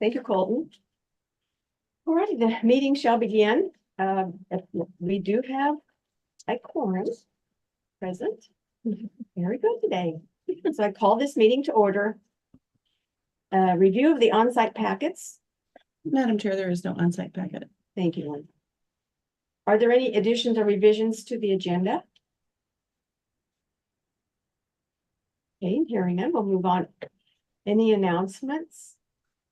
Thank you, Colton. All righty, the meeting shall begin. We do have a quorum present. Very good today. So I call this meeting to order. Review of the on-site packets. Madam Chair, there is no on-site packet. Thank you, Lynn. Are there any additions or revisions to the agenda? Okay, hearing none, we'll move on. Any announcements?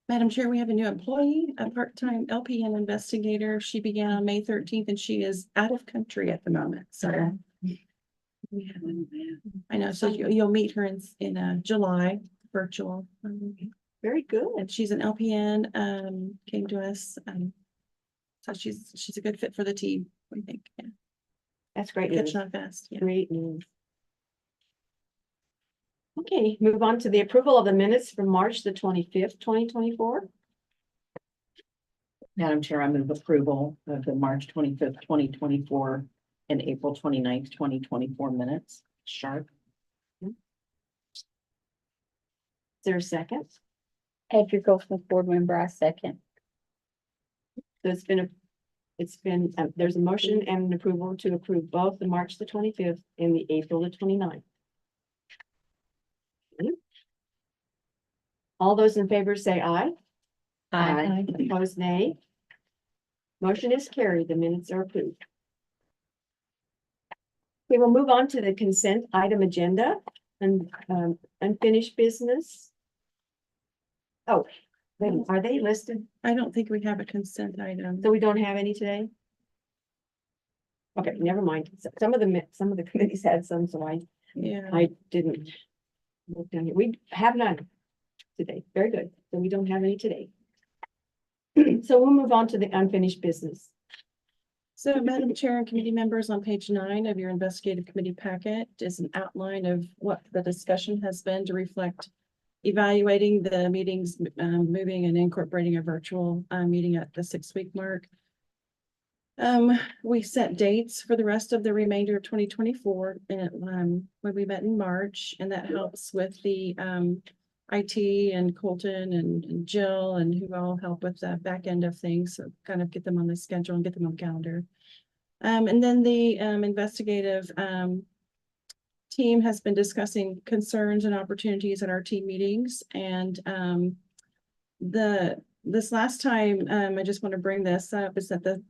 Madam Chair, we have a new employee, a part-time LPN investigator. She began on May 13th and she is out of country at the moment. So I know, so you'll meet her in July virtual. Very good. And she's an LPN, came to us. So she's a good fit for the team, we think. Yeah. That's great news. Catching on fast. Yeah. Great news. Okay, move on to the approval of the minutes from March the 25th, 2024. Madam Chair, I move approval of the March 25th, 2024 and April 29th, 2024 minutes. Sharp. Is there a second? Edgar Goldsmith, board member, I second. So it's been, there's a motion and an approval to approve both the March the 25th and the April the 29th. All those in favor say aye. Aye. Opposed, nay. Motion is carried. The minutes are approved. We will move on to the consent item agenda and unfinished business. Oh, wait, are they listed? I don't think we have a consent item. So we don't have any today? Okay, never mind. Some of the committees had some, so Yeah. I didn't look down here. We have none today. Very good. So we don't have any today. So we'll move on to the unfinished business. So, Madam Chair and committee members, on page 9 of your investigative committee packet is an outline of what the discussion has been to reflect evaluating the meetings, moving and incorporating a virtual meeting at the 6-week mark. We set dates for the rest of the remainder of 2024 and when we met in March, and that helps with the IT and Colton and Jill and who all help with the back end of things. So kind of get them on the schedule and get them on the calendar. And then the investigative team has been discussing concerns and opportunities at our team meetings. And this last time, I just want to bring this up, is that the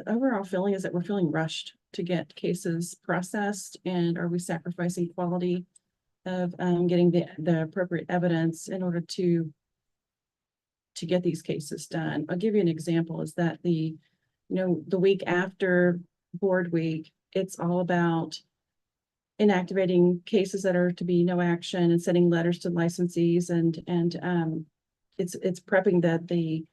overall feeling is that we're feeling rushed to get cases processed, and are we sacrificing quality of getting the appropriate evidence in order to get these cases done. I'll give you an example, is that the week after board week, it's all about inactivating cases that are to be no action and sending letters to licensees, and it's prepping the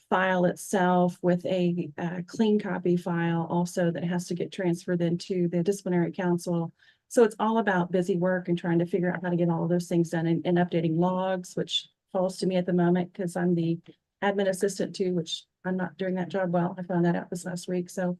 file itself with a clean copy file also that has to get transferred into the disciplinary council. So it's all about busy work and trying to figure out how to get all of those things done, and updating logs, which falls to me at the moment because I'm the admin assistant too, which I'm not doing that job well. I found that out this last week. So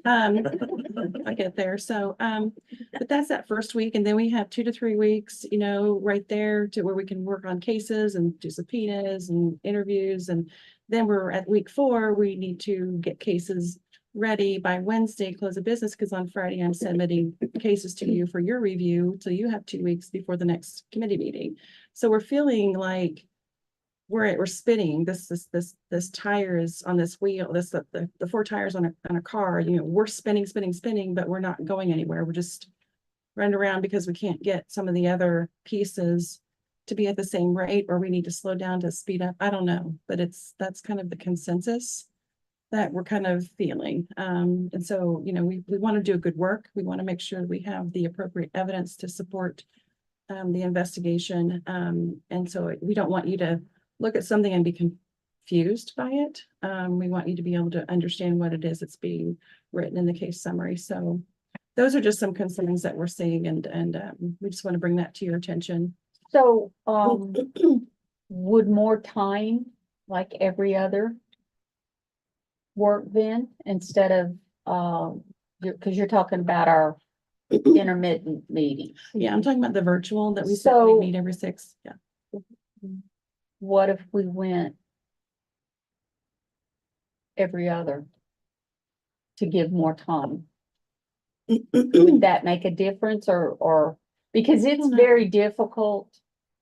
I get there. So but that's that first week. And then we have 2 to 3 weeks, right there to where we can work on cases and do subpoenas and interviews. And then we're at week 4, we need to get cases ready by Wednesday, close of business, because on Friday I'm submitting cases to you for your review. So you have 2 weeks before the next committee meeting. So we're feeling like we're spinning. This tire is on this wheel. The 4 tires on a car. We're spinning, but we're not going anywhere. We're just running around because we can't get some of the other pieces to be at the same rate, or we need to slow down to speed up. I don't know, but that's kind of the consensus that we're kind of feeling. And so, we want to do good work. We want to make sure we have the appropriate evidence to support the investigation. And so we don't want you to look at something and be confused by it. We want you to be able to understand what it is that's being written in the case summary. So those are just some concerns that we're seeing, and we just want to bring that to your attention. So, would more time, like every other, work then, instead of, because you're talking about our intermittent meetings? Yeah, I'm talking about the virtual that we So- meet every 6. Yeah. What if we went every other to give more time? Would that make a difference or, because it's know. very difficult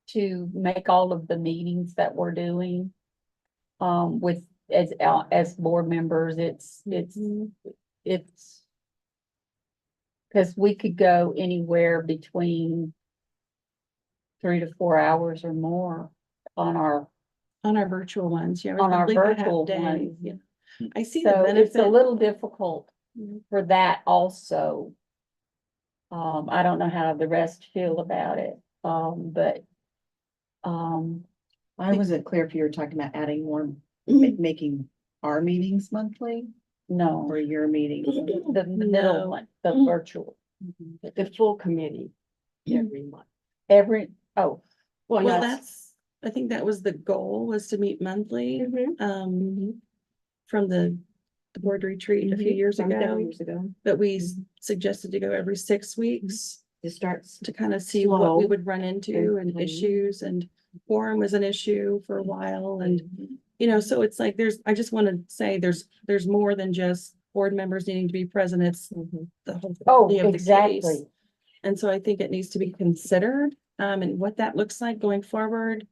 to make all of the meetings that we're doing. With, as board members, it's. Cause we could go anywhere between 3 to 4 hours or more on our, On our virtual ones, yeah. on our probably a half virtual day, ones. yeah. I see the So it's a benefit. little difficult for that also. I don't know how the rest feel about it, but, I wasn't clear if you were talking about adding more, making our meetings monthly no, or your meetings. the middle No. one, the virtual, The full committee every month. every, oh, Well, Well, yes. I think that was the goal, was to meet monthly, Mhm. from the board retreat a few Mhm. years From several ago. years ago. But we suggested to go every 6 weeks It starts. to kind of see what we Slow would run into and clean. issues, and quorum was an issue for a while, and Mhm. so it's like, I just want to say there's more than just board members needing to be present. It's Mhm. the whole oh, quality of the exactly. case. And so I think it needs to be considered, and what that looks like going forward.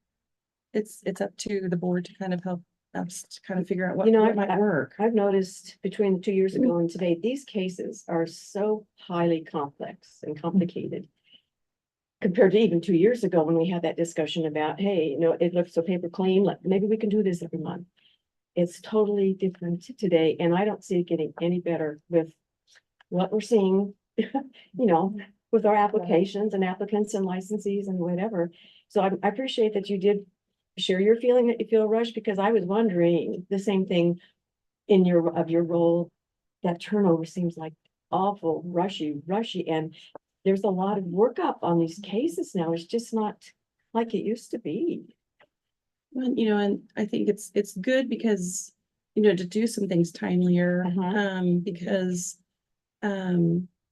It's up to the board to kind of help us to kind of figure out what You know, what might work. I've noticed between 2 years ago and today, these cases are so highly complex and complicated. Compared to even 2 years ago when we had that discussion about, hey, it looks so paper clean, like maybe we can do this every month. It's totally different today, and I don't see it getting any better with what we're seeing, with our applications and applicants and licensees and whatever. So I appreciate that you did share your feeling that you feel rushed, because I was wondering the same thing in your role. That turnover seems like awful rushy, and there's a lot of workup on these cases now. It's just not like it used to be. And, and I think it's good because, to do some things timelier, because,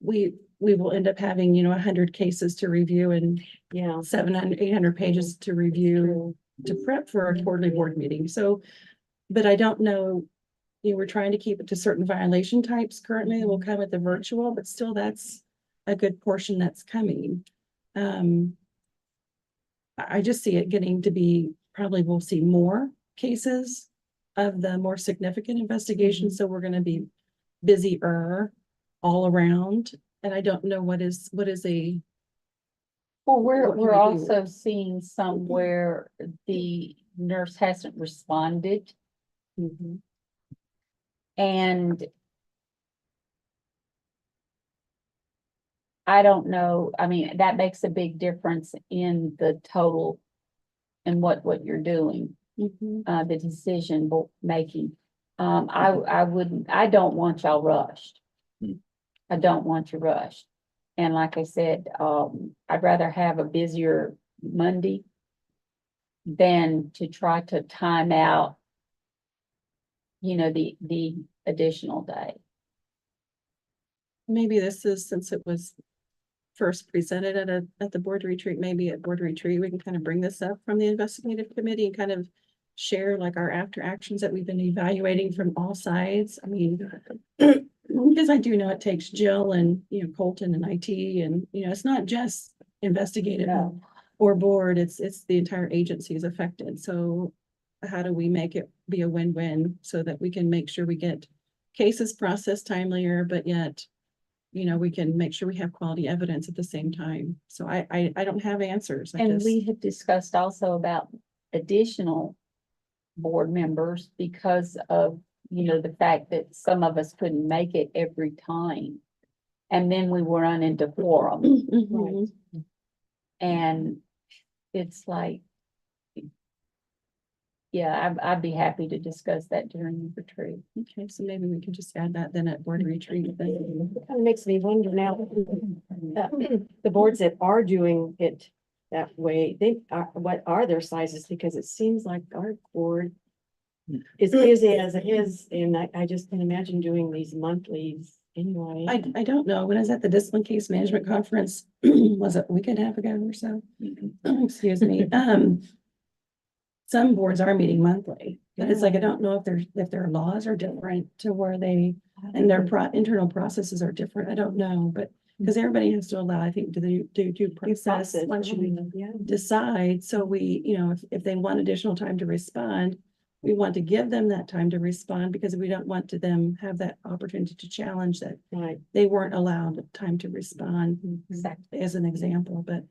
we will end up having, 100 cases to review and Yeah. 700, 800 pages to review to prep for a quarterly board meeting. So, but I don't know, we're trying to keep it to certain violation types currently. We'll come with the virtual, but still that's a good portion that's coming. I just see it getting to be, probably we'll see more cases of the more significant investigations. So we're gonna be busier all around. And I don't know what is a, Well, What can we're we do? also seeing some where the nurse hasn't responded and I don't know, I mean, that makes a big difference in the total and what you're doing, the decision making. I don't want y'all rushed. I don't want you rushed. And like I said, I'd rather have a busier Monday than to try to time out, the additional day. maybe this is, since it was first presented at the board retreat, maybe at board retreat, we can kind of bring this up from the investigative committee and kind of share like our after actions that we've been evaluating from all sides. I mean, because I do know it takes Jill and, Colton and IT and, it's not just investigative No. or board, it's the entire agency is affected. So how do we make it be a win-win so that we can make sure we get cases processed timelier, but yet, we can make sure we have quality evidence at the same time. So I don't have answers. And we had discussed also about additional board members because of, the fact that some of us couldn't make it every time. And then we were run into quorum. Mhm. And it's like, yeah, I'd be happy to discuss that during the retreat. Okay, so maybe we can just add that then at board retreat. Then. It kind of makes me wonder now, the boards that are doing it that way, what are their sizes? Because it seems like our board is busy as it is, and I just can imagine doing these monthlies anyway. I don't know. When I was at the discipline case management conference, was it a week and a half ago or so? Excuse me. some boards are meeting monthly, but it's like, I Yeah. don't know if their laws are different to where they, and their internal processes are different. I don't know, but because everybody has to allow, I think, to do due process once you Yeah. decide. So we, if they want additional time to respond, we want to give them that time to respond because we don't want to them have that opportunity to challenge that Right. they weren't allowed time to respond Exactly. as an example, but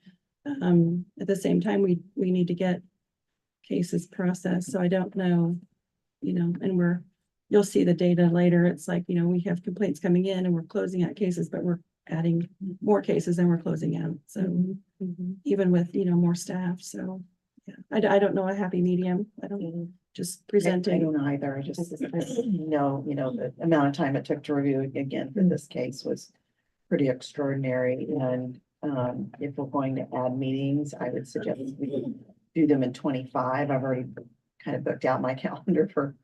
at the same time, we need to get cases processed. So I don't know, and you'll see the data later. It's like, we have complaints coming in and we're closing out cases, but we're adding more cases than we're closing out. So Mhm. even with, more staff, so yeah, I don't know a happy medium. I don't just I presenting. don't either. I just know, the amount of time it took to review it again for this case was pretty extraordinary. And if we're going to add meetings, I would suggest we do them in 25. I've already kind of booked out my calendar for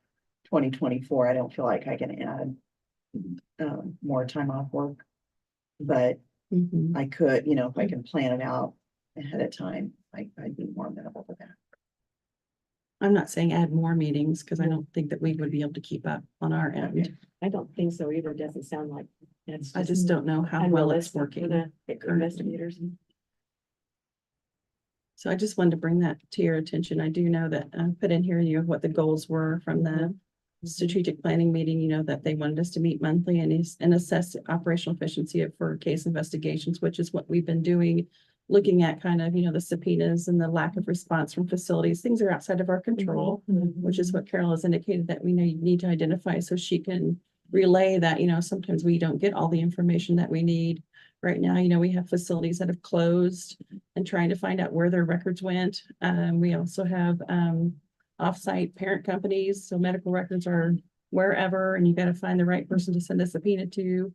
2024. I don't feel like I can add more time off work. But Mhm. I could, if I can plan it out ahead of time, I'd be more amenable to that. I'm not saying add more meetings because I don't think that we would be able to keep up on our end. Okay. I don't think so either. It doesn't sound like it's I just don't know how well it's unrealistic for working. the currently. investigators. So I just wanted to bring that to your attention. I do know that I put in here what the goals were from the strategic planning meeting, that they wanted us to meet monthly and assess operational efficiency for case investigations, which is what we've been doing, looking at kind of, the subpoenas and the lack of response from facilities. Things are outside of our control, which is what Carol has indicated that we need to identify so she can relay that, sometimes we don't get all the information that we need. Right now, we have facilities that have closed and trying to find out where their records went. We also have offsite parent companies, so medical records are wherever, and you got to find the right person to send a subpoena to.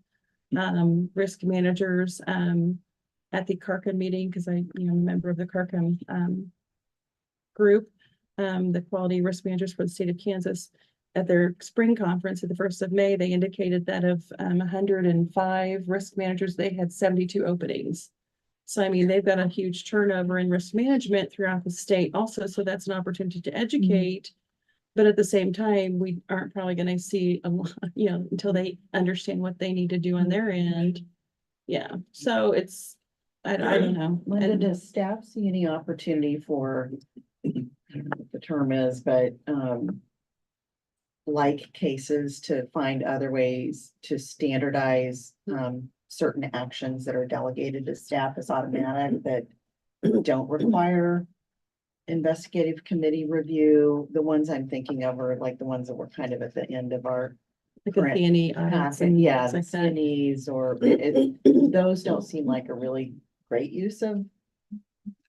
Risk managers at the CARCM meeting, because I'm a member of the CARCM group, the quality risk managers for the state of Kansas. At their spring conference at the 1st of May, they indicated that of 105 risk managers, they had 72 openings. So, they've got a huge turnover in risk management throughout the state also. So that's an opportunity to educate. But at the same time, we aren't probably going to see a lot, until they understand what they need to do on their end. Yeah. So I don't know. Linda, does staff see any opportunity for, I don't know what the term is, but like cases to find other ways to standardize certain actions that are delegated to staff as automatic that don't require investigative committee review? The ones I'm thinking of are like the ones that were kind of at the end of our like the current CNE audits packet. and Yeah, things the like that. skinnies those don't seem like a really great use of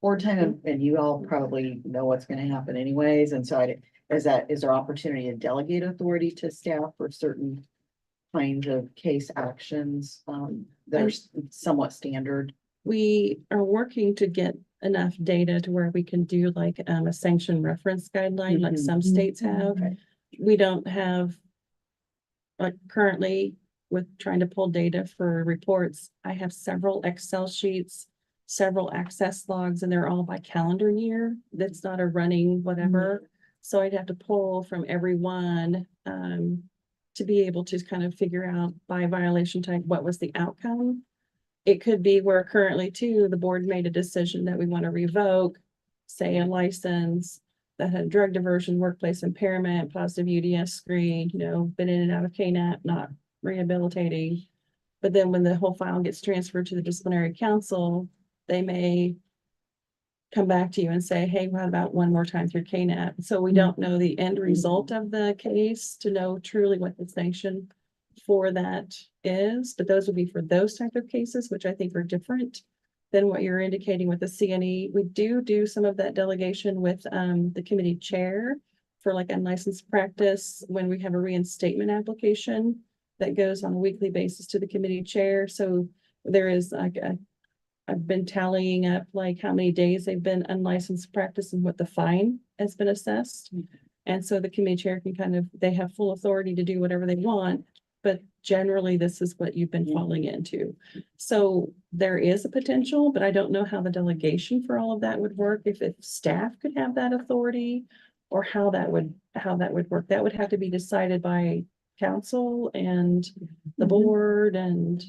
board time, and you all probably know what's gonna happen anyways, and so is there opportunity to delegate authority to staff for certain kinds of case actions that are somewhat standard? We are working to get enough data to where we can do like a sanction reference guideline, like some states have. Okay. We don't have, like currently with trying to pull data for reports, I have several Excel sheets, several access logs, and they're all by calendar year. That's not a running whatever. So I'd have to pull from every one to be able to kind of figure out by violation type what was the outcome. It could be where currently too, the board made a decision that we want to revoke, say a license that had drug diversion, workplace impairment, positive UDS screen, been in and out of KNAP, not rehabilitating. But then when the whole file gets transferred to the disciplinary council, they may come back to you and say, hey, what about one more time through KNAP? So we don't know the end result of the case to know truly what the sanction for that is, but those would be for those type of cases, which I think are different than what you're indicating with the CNE. We do some of that delegation with the committee chair for like unlicensed practice when we have a reinstatement application that goes on a weekly basis to the committee chair. So there is like I've been tallying up like how many days they've been unlicensed practice and what the fine has been assessed. And so the committee chair can they have full authority to do whatever they want, but generally this is what you've been falling into. So there is a potential, but I don't know how the delegation for all of that would work. If staff could have that authority, or how that would work. That would have to be decided by council and the Mhm. board and.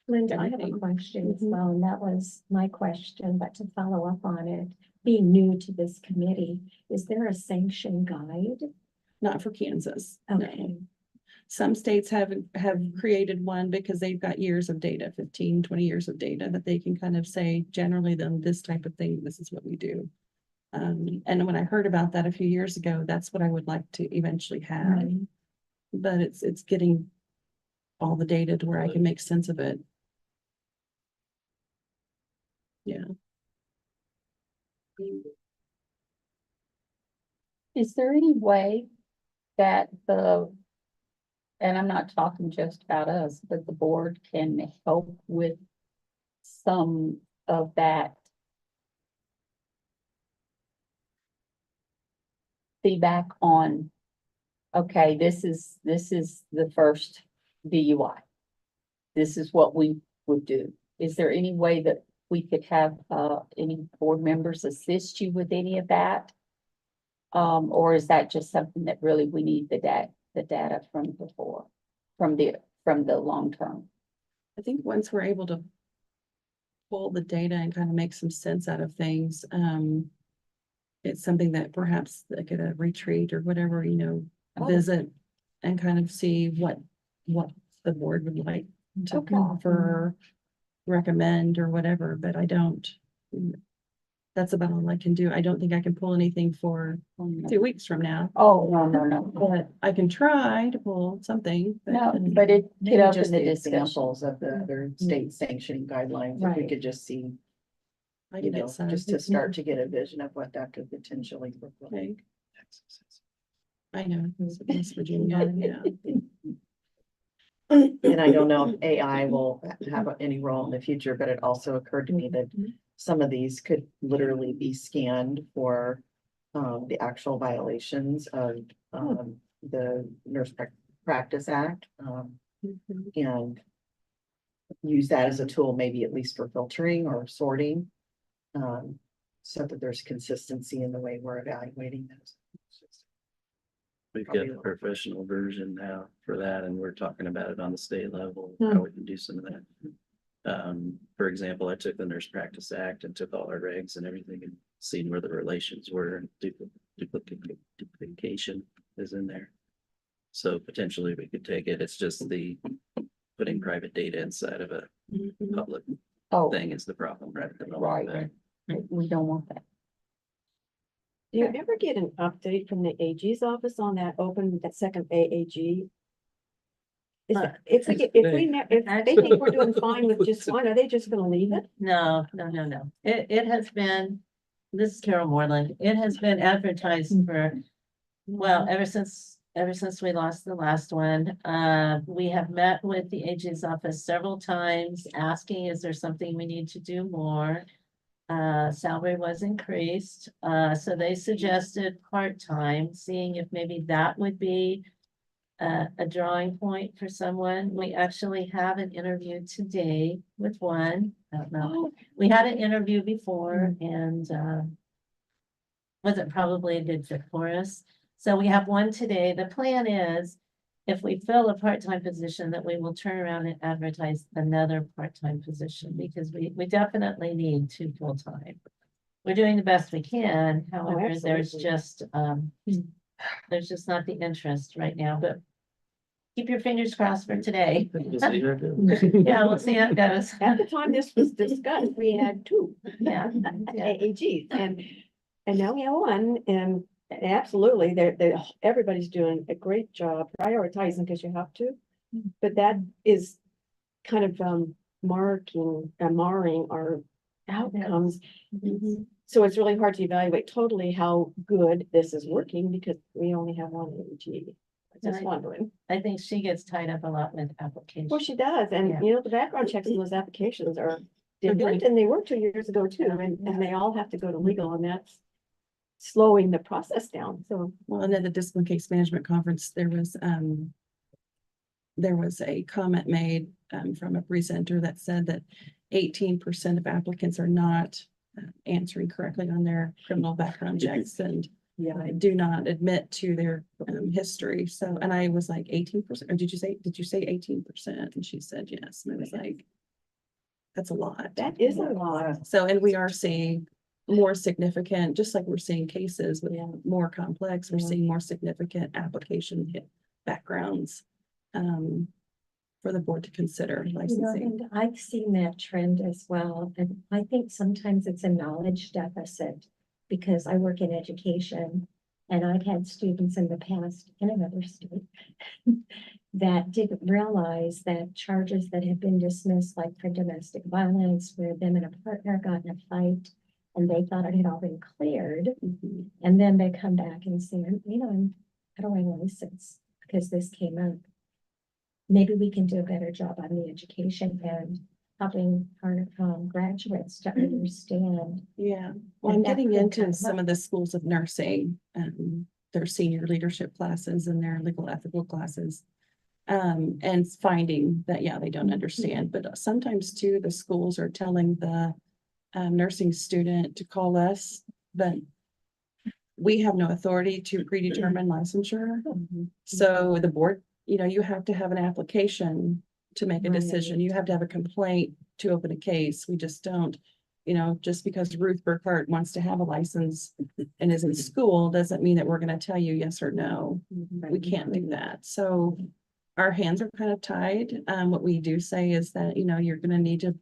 Linda, I have a Everything. question as Mhm. well, and that was my question, but to follow up on it, being new to this committee, is there a sanction guide? Not for Kansas. no. Okay, Some states have created one because they've got years of data, 15, 20 years of data that they can kind of say, generally then this type of thing, this is what we do. And when I heard about that a few years ago, that's what I would like to eventually have. right. But it's getting all the data to where I can make sense of it. Yeah. Is there any way that and I'm not talking just about us, but the board can help with some of that feedback on, okay, this is the first DUI. This is what we would do. Is there any way that we could have any board members assist you with any of that? Or is that just something that really we need the data from before, from the long term? I think once we're able to pull the data and kind of make some sense out of things, it's something that perhaps like at a retreat or whatever, Oh. visit and kind of see what the board would like to Okay. offer, recommend or whatever, but that's about all I can do. I don't think I can pull anything for 2 weeks from now, Oh, no. but I can try to pull something. No, but it Maybe get up just in the the discussion. examples of the other state sanctioning guidelines, if we Right. could just see, I you can know, get some. just to start to get a vision of what that could potentially look like. Okay. I know, it's West Virginia, yeah. And I don't know if AI will have any role in the future, but it also occurred to me that some of these could literally be scanned for the actual violations of the Practice Act, and use that as a tool, maybe at least for filtering or sorting, so that there's consistency in the way we're evaluating those. We've Probably got the a- professional version now for that, and we're talking about it on the state level, Hmm. how we can do some of that. For example, I took the Nurse Practice Act and took all our regs and everything and seen where the relations were, and duplication is in there. So potentially we could take it, it's just the putting private data inside of a public Oh, thing is the problem, right? at the moment, right. but- We don't want that. Do you ever get an update from the AG's office on that second AAG? Is that, if we, if they think we're doing fine with just one, are they just gonna leave it? No. It has been, this is Carol Moreland. It has been advertised for, well, ever since we lost the last one. We have met with the AG's office several times, asking, is there something we need to do more? Salary was increased, so they suggested part-time, seeing if maybe that would be a drawing point for someone. We actually have an interview today with one. I don't know. We had an interview before and wasn't probably a good fit for us. So we have one today. The plan is if we fill a part-time position, that we will turn around and advertise another part-time position because we definitely need 2 full-time. We're doing the best we can. However, there's absolutely. just not the interest right now, but keep your fingers crossed for today. Just leave it. Yeah, we'll see how it goes. At the time this was discussed, we had 2 Yeah. AAGs, and now we have one, and absolutely, everybody's doing a great job prioritizing, because you have to. But that is kind of marring our outcomes. So it's really hard to evaluate totally how good this is working, because we only have one AAG. Just Right. wondering. I think she gets tied up a lot with applications. Well, she does, and Yeah. the background checks in those applications are They're different good. than they were 2 years ago too, and they all have to go to legal, and that's slowing the process down, so. Well, and then the discipline case management conference, there was a comment made from a presenter that said that 18% of applicants are not answering correctly on their criminal background checks, and Yeah. do not admit to their history. So, and I was like 18%, or did you say 18%? And she said yes. And I was like, that's a lot. That is a lot. So, and we are seeing more significant, just like we're seeing cases with Yeah. more complex, we're Yeah. seeing more significant application backgrounds for the board to consider You know, licensing. and I've seen that trend as well, and I think sometimes it's a knowledge deficit. Because I work in education and I've had students in the past in another state. That didn't realize that charges that have been dismissed, like for domestic violence, where them and a partner got in a fight. And they thought it had all been cleared, Mhm. and then they come back and say, you know, I'm out of my license because this came up. Maybe we can do a better job on the education and helping our graduates to understand. Yeah, well, I'm And that getting could into come some up. of the schools of nursing, their senior leadership classes and their legal ethical classes. And finding that, yeah, they don't understand, but sometimes too, the schools are telling the nursing student to call us, but we have no authority to predetermine licensure. So the board, you know, you have to have an application to make a decision. You have to have a complaint to open a case. We just don't, you know, just because Ruth Burkhart wants to have a license and is in school, doesn't mean that we're gonna tell you yes or no. We can't do that. So our hands are kind of tied. What we do say is that, you know, you're gonna need to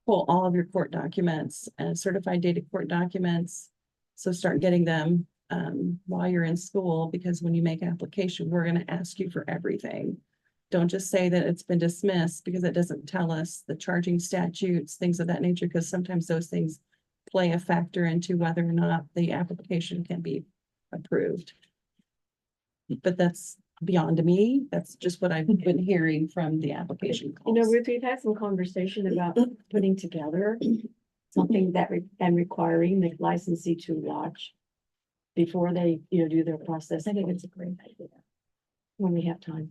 pull all of your court documents and certified dated court documents. So start getting them while you're in school, because when you make application, we're gonna ask you for everything. Don't just say that it's been dismissed, because it doesn't tell us the charging statutes, things of that nature, because sometimes those things play a factor into whether or not the application can be approved. But that's beyond me. That's just what I've been hearing from the application You know, calls. Ruth, we've had some conversation about putting together something that and requiring the licensee to watch before they, you know, do their process. I think it's a great idea. When we have time.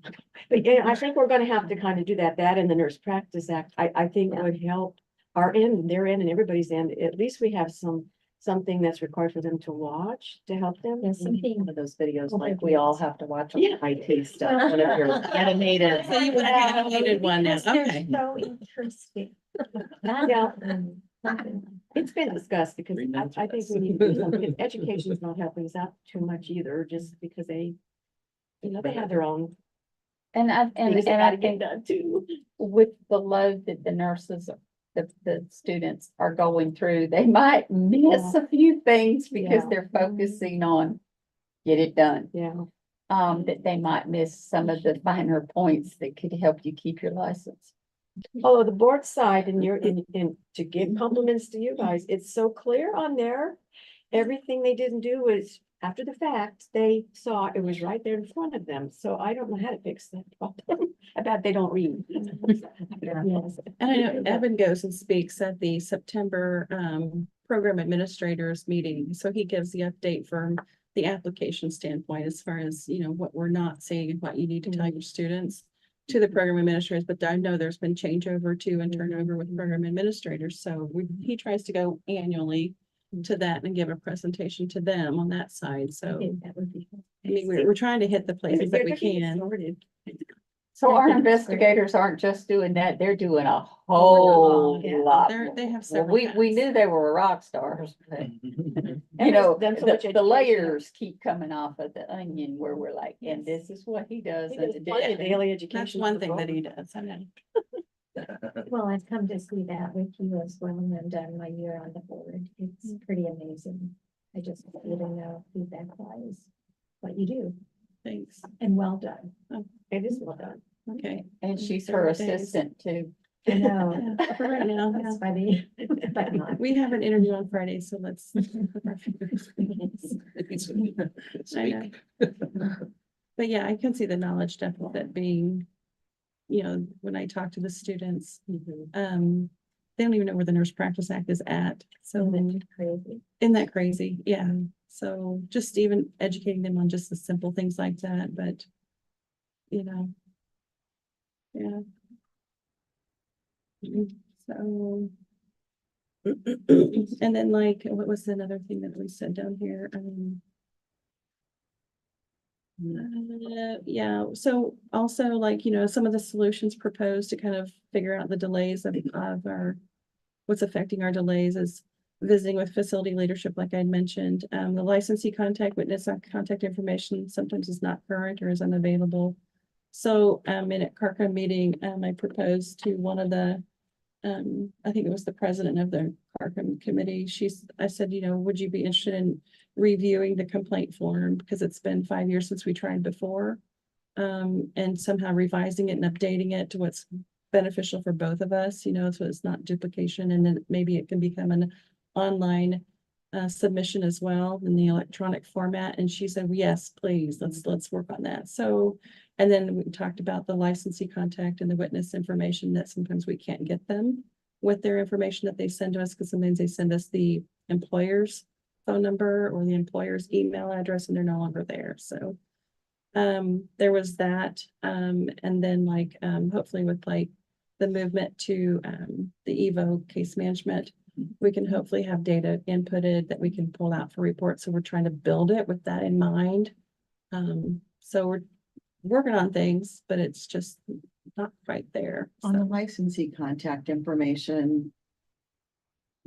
But yeah, I think we're gonna have to kind of do that and the Nurse Practice Act, I think would help our end, their end and everybody's end. At least we have something that's required for them to watch to help them. There's something. One of those videos, Oh, like we all have to watch on Yeah. IT stuff, one of your animated. So you want an animated one now, Because they're okay. So interesting. Yeah. Something like It's been discussed because 3 minutes I think less. we need to do something. Education is not helping us out too much either, just because they, you know, they have their own And I, things that and I gotta get think done too. with the load that the nurses, the students are going through, they might miss a few things because Yeah. they're focusing on get it done. Yeah. That they might miss some of the finer points that could help you keep your license. Oh, the board side and to give compliments to you guys, it's so clear on there. Everything they didn't do was after the fact, they saw it was right there in front of them. So I don't know how to fix that problem. I bet they don't read. Yes. And I know Evan goes and speaks at the September program administrators meeting. So he gives the update from the application standpoint as far as, you know, what we're not seeing and what you need to tell your students to the program administrators. But I know there's been changeover too and turnover with program administrators. So he tries to go annually to that and give a presentation to them on that side. I So think that would be. I mean, we're trying to hit the places that we They're getting can. started. So I our think it's great. investigators aren't just doing that, they're doing a whole Yeah. lot. They have Well, several. we hats. knew they were rock stars, but And you know, there's done so much the education. layers keep coming off of the onion where we're like, and this is what he does. He and does plenty of daily education. That's one thing that he does. I know. Well, I've come to see that with you as well, and done my year on the board. It's pretty amazing. I just want you to know feedback wise what you do, Thanks. and well done. It is well done. Okay. And she's her Several days. assistant too. I know. Yeah, for right now, yeah. That's funny, but not. We have an interview on Friday, so let's. I know. But yeah, I can see the knowledge deficit being, you know, when I talk to the students, they don't even know where the Nurse Practice Act is at. So Crazy. isn't that crazy? Yeah. So just even educating them on just the simple things like that, but you know. Yeah. So. And then like, what was another thing that we said down here? Yeah, so also like, some of the solutions proposed to kind of figure out the delays of our, what's affecting our delays is visiting with facility leadership, like I mentioned. The licensee contact, witness contact information sometimes is not current or is unavailable. So, in a CARCA meeting, I proposed to one of the, I think it was the president of the CARCA committee. I said, would you be interested in reviewing the complaint form? Because it's been 5 years since we tried before. And somehow revising it and updating it to what's beneficial for both of us, so it's not duplication, and then maybe it can become an online submission as well in the electronic format. And she said, yes, please, let's work on that. So, and then we talked about the licensee contact and the witness information that sometimes we can't get them with their information that they send to us, because sometimes they send us the employer's phone number or the employer's email address and they're no longer there. So there was that. And then hopefully with the movement to the EVO case management, we can hopefully have data inputted that we can pull out for reports. So we're trying to build it with that in mind. So we're working on things, but it's just not quite there. On the So licensee contact information,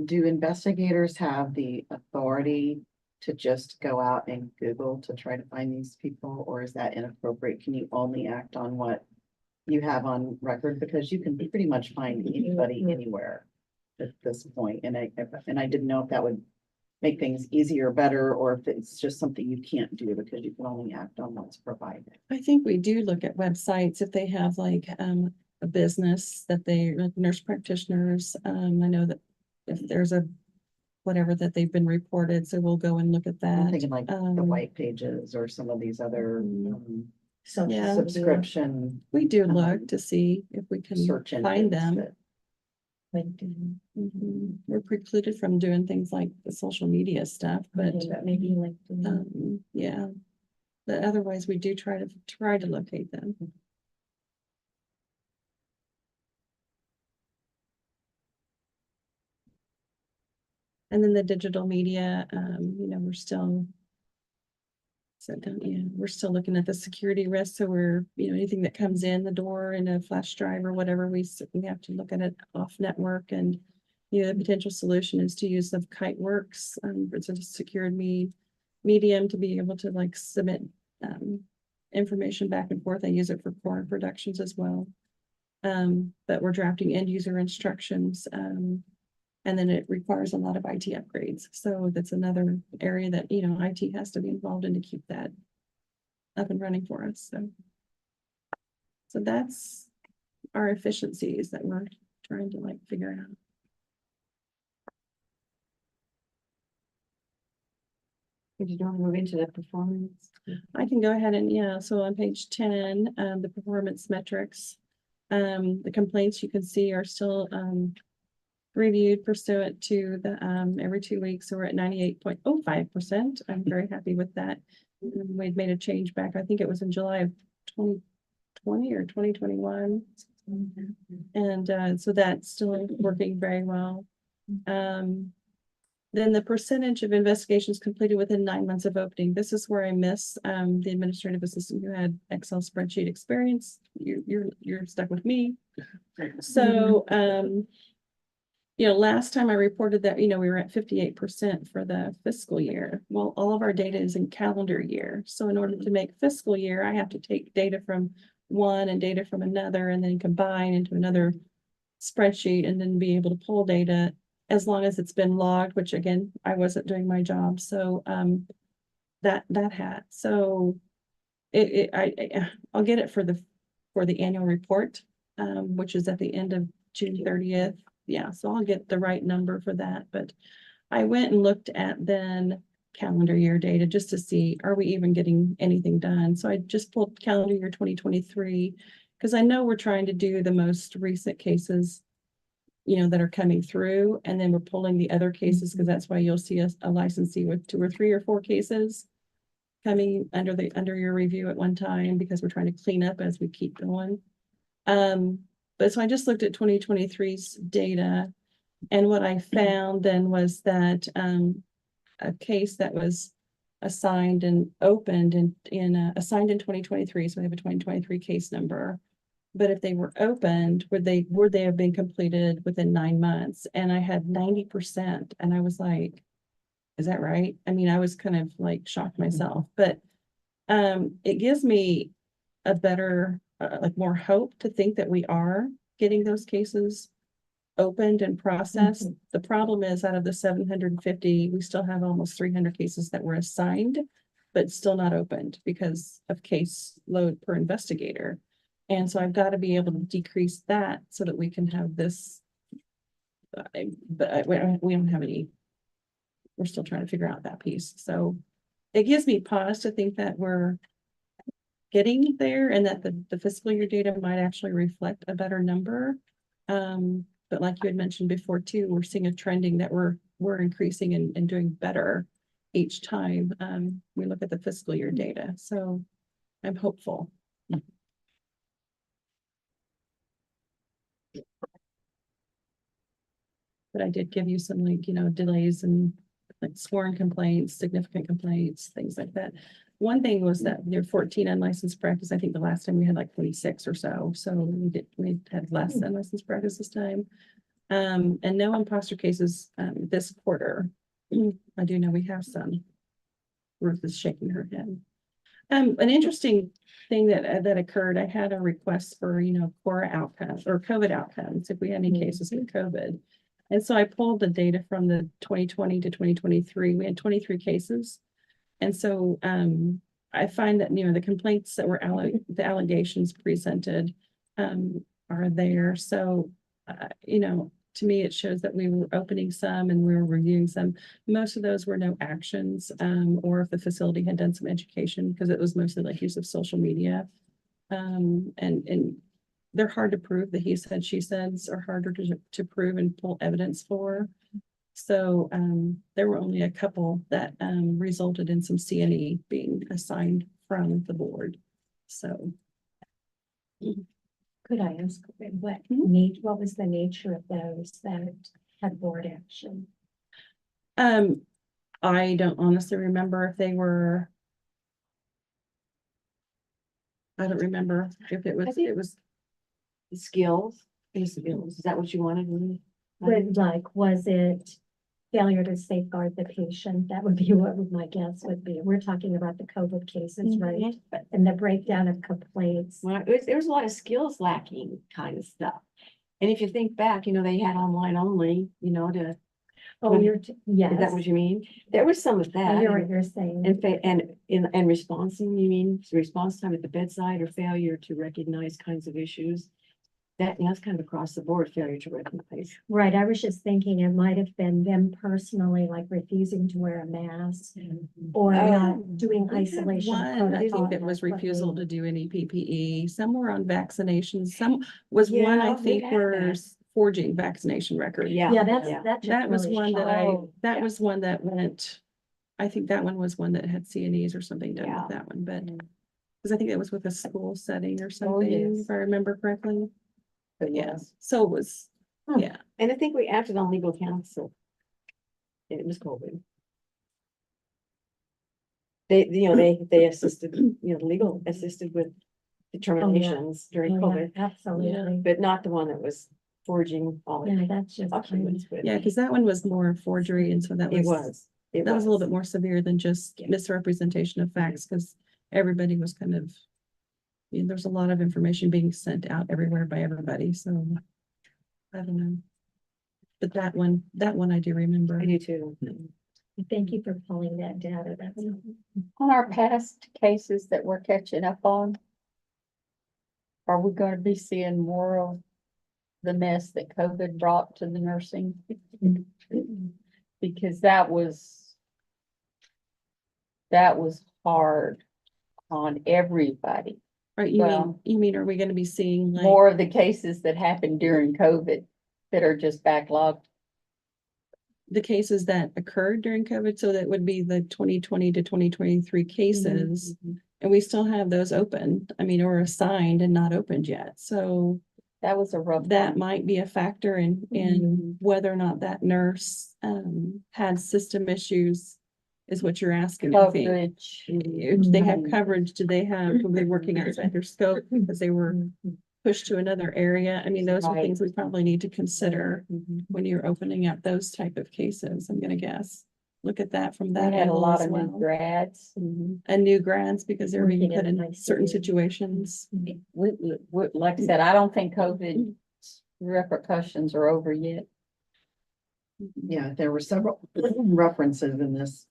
do investigators have the authority to just go out and Google to try to find these people, or is that inappropriate? Can you only act on what you have on record? Because you can pretty much find anybody anywhere at this point. And I didn't know if that would make things easier, better, or if it's just something you can't do because you can only act on what's provided. I think we do look at websites if they have a business that like nurse practitioners. I know that if there's whatever that they've been reported, so we'll go and look at I'm that. thinking like the white pages or some of these other Social Yeah. media. subscription We do look to see if we can search find engines them. that- We're precluded from doing things like the social media stuff, but Maybe like. yeah. But otherwise, we do try to locate them. And then the digital media, we're still. So, yeah, we're still looking at the security risks. So we're, anything that comes in the door in a flash drive or whatever, we have to look at it off network. And, the potential solution is to use the KiteWorks, it's a secured medium to be able to submit information back and forth. I use it for foreign productions as well. But we're drafting end user instructions. And then it requires a lot of IT upgrades. So that's another area that, IT has to be involved in to keep that up and running for us. So that's our efficiencies that we're trying to figure out. Did you want to move into the performance? I can go ahead and, yeah, so on page 10, the performance metrics, the complaints you can see are still, reviewed pursuant to the, every 2 weeks, so we're at 98.05%. I'm very happy with that. We'd made a change back, I think it was in July of 2020 or 2021. And so that's still working very well. Then the percentage of investigations completed within 9 months of opening. This is where I miss the administrative assistant who had Excel spreadsheet experience. You're stuck with me. So last time I reported that, we were at 58% for the fiscal year. Well, all of our data is in calendar year. So in order to make fiscal year, I have to take data from one and data from another and then combine into another spreadsheet and then be able to pull data as long as it's been logged, which again, I wasn't doing my job. So that had, so I'll get it for the annual report, which is at the end of June 30th. Yeah, so I'll get the right number for that. But I went and looked at then calendar year data just to see, are we even getting anything done? So I just pulled calendar year 2023, because I know we're trying to do the most recent cases, that are coming through, and then we're pulling the other cases, because that's why you'll see a licensee with 2 or 3 or 4 cases coming under your review at one time, because we're trying to clean up as we keep going. But so I just looked at 2023's data, and what I found then was that a case that was assigned and opened assigned in 2023, so we have a 2023 case number. But if they were opened, would they have been completed within 9 months? And I had 90%, and I was like, is that right? I mean, I was kind of like shocked myself, but it gives me a better, like more hope to think that we are getting those cases opened and processed. The problem is out of the 750, we still have almost 300 cases that were assigned, but still not opened because of case load per investigator. And so I've got to be able to decrease that so that we can have this. But we don't have any. We're still trying to figure out that piece. So it gives me pause to think that we're getting there and that the fiscal year data might actually reflect a better number. But like you had mentioned before too, we're seeing a trending that we're increasing and doing better each time we look at the fiscal year data. So I'm hopeful. But I did give you some like, delays and like sworn complaints, significant complaints, things like that. One thing was that there were 14 unlicensed practice. I think the last time we had like 26 or so. So we had less unlicensed practice this time. And no imposter cases this quarter. I do know we have some. Ruth is shaking her head. An interesting thing that occurred, I had a request for, core outcomes or COVID outcomes if we had any cases with COVID. And so I pulled the data from the 2020 to 2023. We had 23 cases. And so I find that, the complaints that were the allegations presented are there. So, to me, it shows that we were opening some and we were reviewing some. Most of those were no actions or if the facility had done some education because it was mostly like use of social media. And they're hard to prove. The he said, she says are harder to prove and pull evidence for. So there were only a couple that resulted in some CNE being assigned from the board. So. Could I ask what was the nature of those that had board action? I don't honestly remember if they were. I don't remember if it was. Skills, skills. Is that what you wanted? Really? But was it failure to safeguard the patient? That would be what my guess would be. We're talking about the COVID cases, right? And the breakdown of complaints. Well, there was a lot of skills lacking kind of stuff. And if you think back, they had online only, to. Oh, yes. Is that what you mean? There was some of that. I hear what you're saying. And responding, you mean response time at the bedside or failure to recognize kinds of issues? That's kind of across the board, failure to recognize. Right, I was just thinking it might have been them personally, like refusing to wear a mask or not doing isolation. I think that was refusal to do any PPE. Some were on vaccinations. Some was one I think was forging vaccination records. Yeah, that was one that was one that went. I think that one was one that had CNEs or something done with that one, but because I think it was with a school setting or something, if I remember correctly. But yes, so it was, And I think we acted on legal counsel. It was COVID. They assisted, legal assisted with determinations during COVID, Absolutely. but not the one that was forging all the That's just. documents. because that one was more forgery, and so that was a little bit more severe than just misrepresentation of facts, because everybody was kind of. There's a lot of information being sent out everywhere by everybody, so I don't know. But that one I do remember. I do too. Thank you for pulling that data. That's On our past cases that we're catching up on, are we going to be seeing more of the mess that COVID brought to the nursing? Because that was hard on everybody. Right, Well, you mean, are we gonna be seeing like More of the cases that happened during COVID that are just backlogged? the cases that occurred during COVID? So that would be the 2020 to 2023 cases. And we still have those open, or assigned and not opened yet. So That was a rough that one. might be a factor in whether or not that nurse had system issues is what you're asking, I think. Coverage. If they have coverage, do they have, were they working outside their scope because they were pushed to another area? I mean, those are Right. things we probably need to consider Mhm. when you're opening up those type of cases, I'm gonna guess. Look at that from We that had a angle lot as of new well. grads. And new grads because they're being Working put in in certain ICU. situations. Like I said, I don't think COVID repercussions are over yet. Yeah, there were several references in this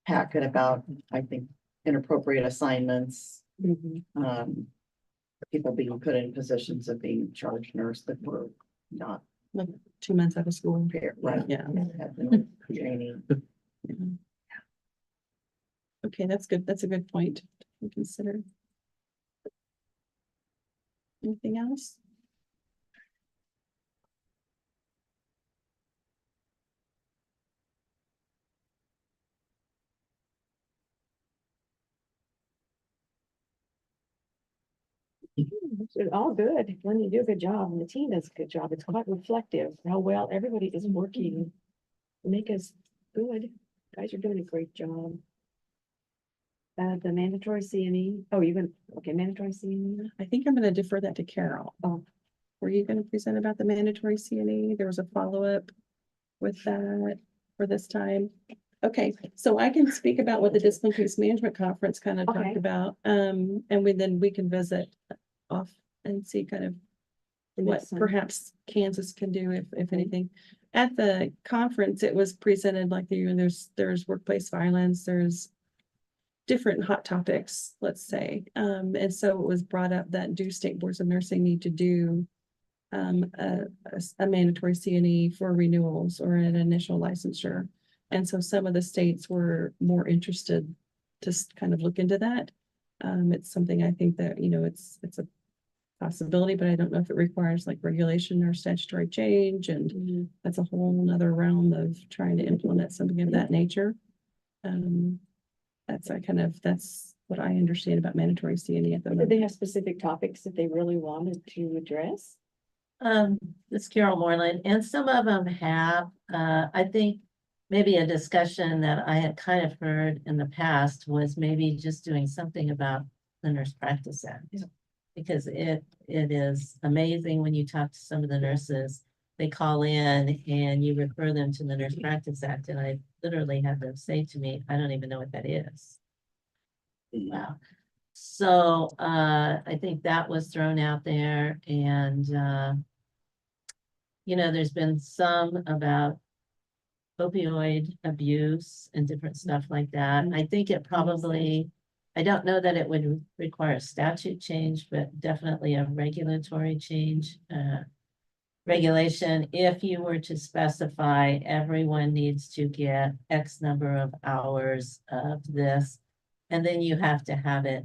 packet about, I think, inappropriate assignments. People being put in positions of being charge nurse that were not Like 2 months out of school. prepared, right? Yeah. Had no training. Okay, that's good. That's a good point to consider. Anything else? It's all good. When you do a good job and the team does a good job, it's quite reflective how well everybody is working. to Make us good. Guys are doing a great job. The mandatory CNE, oh, you're gonna, okay, mandatory CNE. I think I'm gonna defer that to Carol. Oh. Were you gonna present about the mandatory CNE? There was a follow-up with that for this time. Okay, so I can speak about what the Discipline Case Management Conference kind of Okay. talked about. And then we can visit off and see kind of what Next time. perhaps Kansas can do if anything. At the conference, it was presented like there's workplace violence, there's different hot topics, let's say. And so it was brought up that do state boards of nursing need to do a mandatory CNE for renewals or an initial licensure. And so some of the states were more interested to kind of look into that. It's something I think that, it's a possibility, but I don't know if it requires like regulation or statutory change, and that's a whole nother realm of trying to implement something of that nature. That's what I understand about mandatory CNE at the Did they moment. have specific topics that they really wanted to address? It's Carol Moreland, and some of them have, I think maybe a discussion that I had kind of heard in the past was maybe just doing something about the Nurse Practice Act. Yeah. Because it is amazing when you talk to some of the nurses, they call in and you refer them to the Nurse Practice Act, and I literally had them say to me, I don't even know what that is. Wow. So, I think that was thrown out there, and, there's been some about opioid abuse and different stuff like that. I think it probably, I don't know that it would require a statute change, but definitely a regulatory change. Regulation, if you were to specify everyone needs to get X number of hours of this, and then you have to have it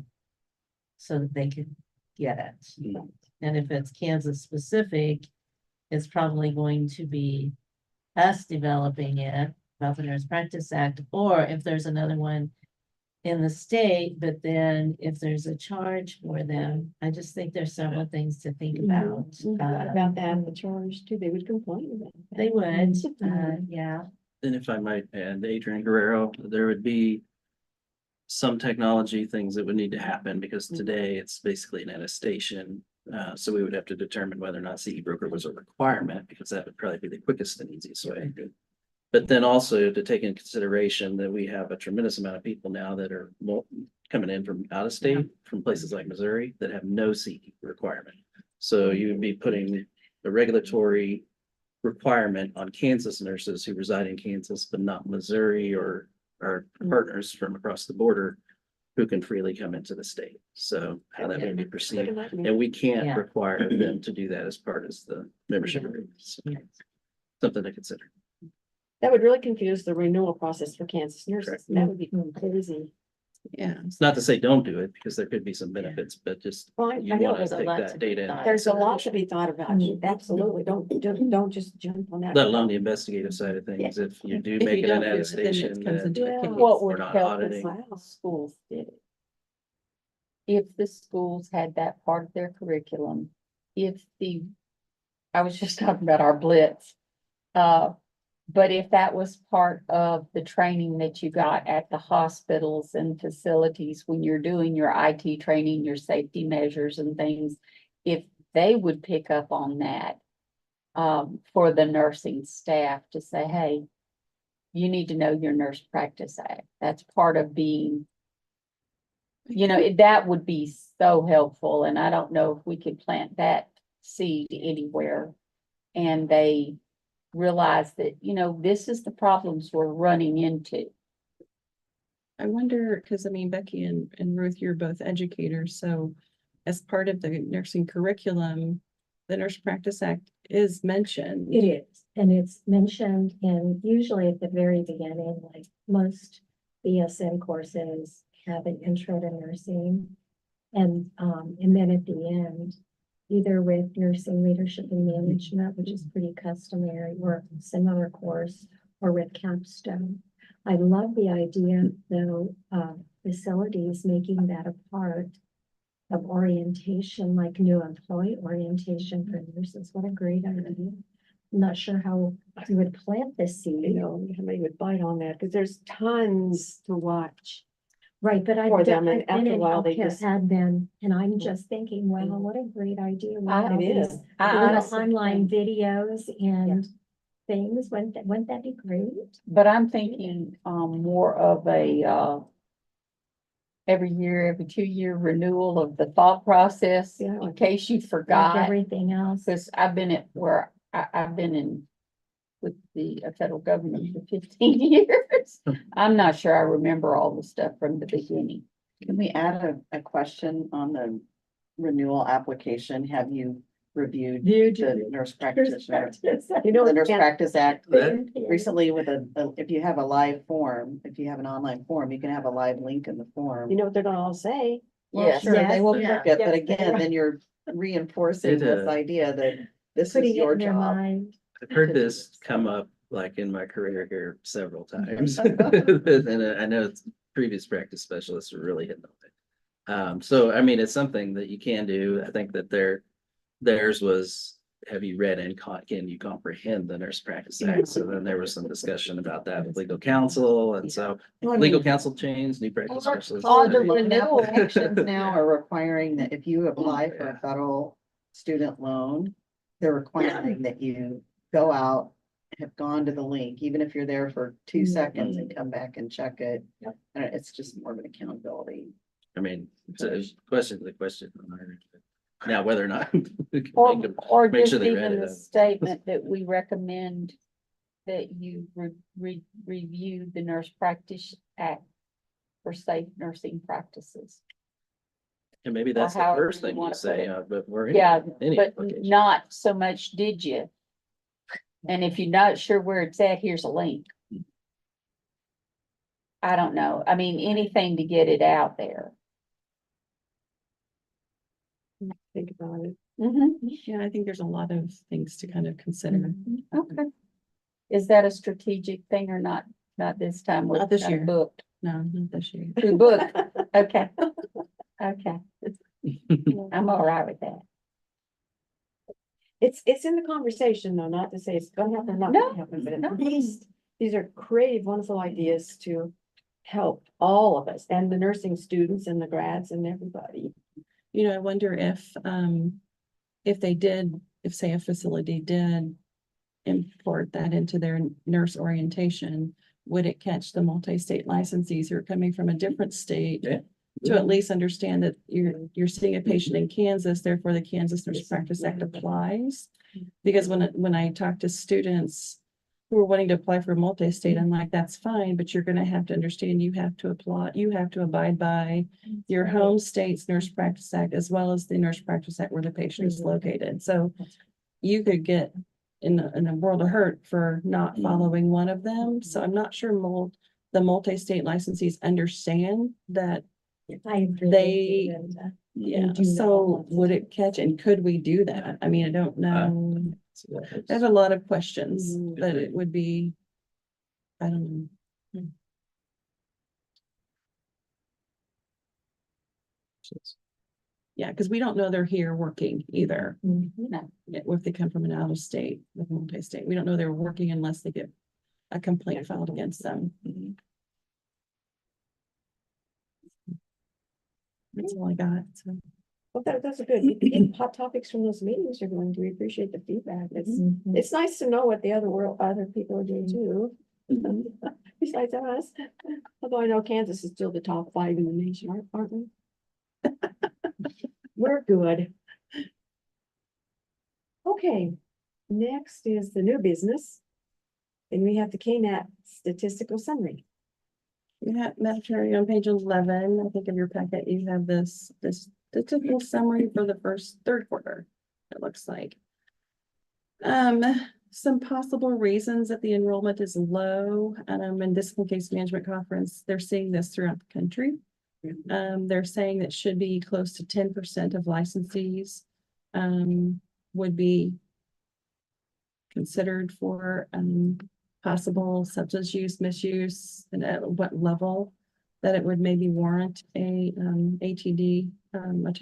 so that they can get it. And if it's Kansas specific, it's probably going to be us developing it about the Nurse Practice Act, or if there's another one in the state, but then if there's a charge for them, I just think there's several things to think about. About that, the charge too, they would complain about that. They would, yeah. And if I might add, Adrian Guerrero, there would be some technology things that would need to happen, because today it's basically an attestation. So we would have to determine whether or not CE broker was a requirement, because that would probably be the quickest and easiest way. But then also to take into consideration that we have a tremendous amount of people now that are coming in from out of state, from places like Missouri, that have no CE requirement. So you would be putting the regulatory requirement on Kansas nurses who reside in Kansas, but not Missouri or our partners from across the border who can freely come into the state. So how that would be perceived. And we can't Yeah. require them to do that as part of the membership agreement. So something to consider. That would really confuse the renewal process for Kansas nurses. Correct. That would be crazy. Yeah. It's not to say don't do it, because there could be some benefits, but just Well, I you know want there's to a take lot that to data be in. thought. There's a lot to be thought about. Absolutely. Don't just jump on that. Let alone the investigative side of things. If you do If make you it an don't do it, then it attestation, comes then into a Yeah. case. What we're would not help if auditing. schools did it? If the schools had that part of their curriculum, I was just talking about our blitz. But if that was part of the training that you got at the hospitals and facilities, when you're doing your IT training, your safety measures and things, if they would pick up on that, for the nursing staff to say, hey, you need to know your Nurse Practice Act. That's part of being, that would be so helpful. And I don't know if we could plant that seed anywhere. And they realize that, this is the problems we're running into. I wonder, because I mean, Becky and Ruth, you're both educators, so as part of the nursing curriculum, the Nurse Practice Act is mentioned. It is, and it's mentioned in, usually at the very beginning, like most BSN courses have an intro to nursing. And then at the end, either with nursing leadership and management, which is pretty customary, or a similar course, or with capstone. I love the idea, though, of facilities making that a part of orientation, like new employee orientation for nurses. What a great idea. I'm not sure how you would plant this You seed. know, somebody would bite on that, because there's tons to watch. Right, but For I've them, done, and I've been after a in while, they healthcare just- admin, and I'm just thinking, wow, what a great idea. We have It these is. I little honestly online think- videos and things. Wouldn't that be great? But I'm thinking, more of a, every year, every 2 year renewal of the thought process, Yeah. in case you Like forgot. everything else. Because I've been at where I've been in with the federal government for 15 years. I'm not sure I remember all the stuff from the beginning. Can we add a question on the renewal application? Have you reviewed the nurse practitioner? You know, The Nurse and- Practice Act That- recently with if you have a live form, if you have an online form, you can have a live link in the form. You know what they're gonna all say? Well, Yes. sure, they Yes, will yeah. forget, but Yes, they again, will. then you're reinforcing this idea that this is Putting it your in their job. mind. I've heard this come up like in my career here several times. And I know it's previous practice specialists are really hitting on it. So I mean, it's something that you can do. I think that theirs was, have you read and can you comprehend the Nurse Practice Act? So then there was some discussion about that with legal counsel, and so Well, I legal mean, counsel changed, new practice specialists. all the renewal. applications now are requiring that if you apply for a federal student loan, they're requiring that you go out, have gone to the link, even if you're there for 2 seconds and come back and check it. And it's just more of an accountability. I mean, it's a question to the question. Now, whether or not. we can Or, make them- or make just sure they read even it the up. statement that we recommend that you review the Nurse Practice Act for safe nursing practices. And maybe that's the however first you thing you wanna put say, it. but we're. Yeah, any but application. not so much did you? And if you're not sure where it's at, here's a link. I don't know. I mean, anything to get it out there. Think about it. Yeah, I think there's a lot of things to kind of consider. Okay. Is that a strategic thing or not? Not this time? We're Not this kinda year. Booked. No, not this year. We booked. Okay. Okay. I'm all right with that. It's in the conversation though, not to say it's gonna happen or not No, gonna happen, but no. at least these are creative, wonderful ideas to help all of us and the nursing students and the grads and everybody. You know, I wonder if they did, if say a facility did import that into their nurse orientation, would it catch the multi-state licensees who are coming from a different state? Yeah. To at least understand that you're seeing a patient in Kansas, therefore the Kansas Nurse Practice Act applies. Because when I talk to students who are wanting to apply for a multi-state, I'm like, that's fine, but you're gonna have to understand, you have to apply, you have to abide by your home state's Nurse Practice Act as well as the Nurse Practice Act where the patient is located. So you could get in a world of hurt for not following one of them. So I'm not sure the multi-state licensees understand that. I agree. They- with you, Linda. Yeah, do so know. would it catch and could we do that? I mean, I don't know. There's a lot of questions, Mhm. but it would be, I don't know. Yeah, because we don't know they're here working either. Mhm. No. Yeah, if they come from an out of state, with multi-state, we don't know they're working unless they get a complaint filed against them. That's all I got, so. Well, that's a good, you can get hot topics from those meetings you're going to. We appreciate the feedback. It's nice to know what the other people are doing too. Besides us, although I know Kansas is still the top 5 in the nation, aren't we? We're good. Okay, next is the new business. And we have the KNAT statistical summary. Yeah, Madam Chair, on page 11, I think of your packet, you have this statistical summary for the third quarter, it looks like. Some possible reasons that the enrollment is low, in discipline case management conference, they're seeing this throughout the country. They're saying that should be close to 10% of licensees, would be considered for, possible substance use, misuse, and at what level that it would maybe warrant a ATD,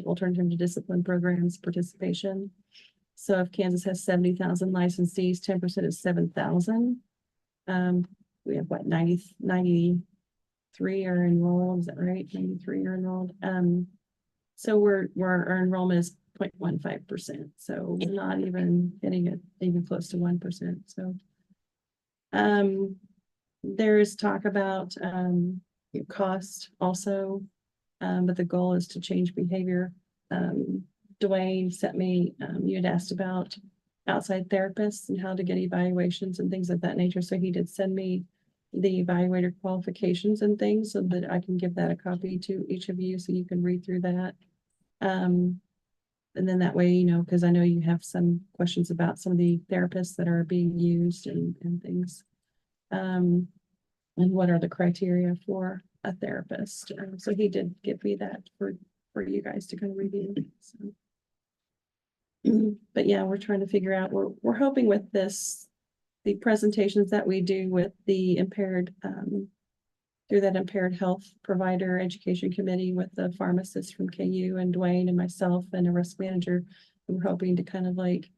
alternative to discipline programs participation. So if Kansas has 70,000 licensees, 10% is 7,000. We have what, 93 are enrolled, is that right? 93 are enrolled. So our enrollment is 0.15%. So we're not even getting it even close to 1%. So there is talk about cost also, but the goal is to change behavior. Dwayne sent me, you had asked about outside therapists and how to get evaluations and things of that nature. So he did send me the evaluator qualifications and things so that I can give that a copy to each of you so you can read through that. And then that way, you know, because I know you have some questions about some of the therapists that are being used and things. And what are the criteria for a therapist? So he did give me that for you guys to kind of review. So. But yeah, we're trying to figure out, we're hoping with this, the presentations that we do with the impaired, through that impaired health provider education committee with the pharmacists from KU and Dwayne and myself and a risk manager, we're hoping to kind of like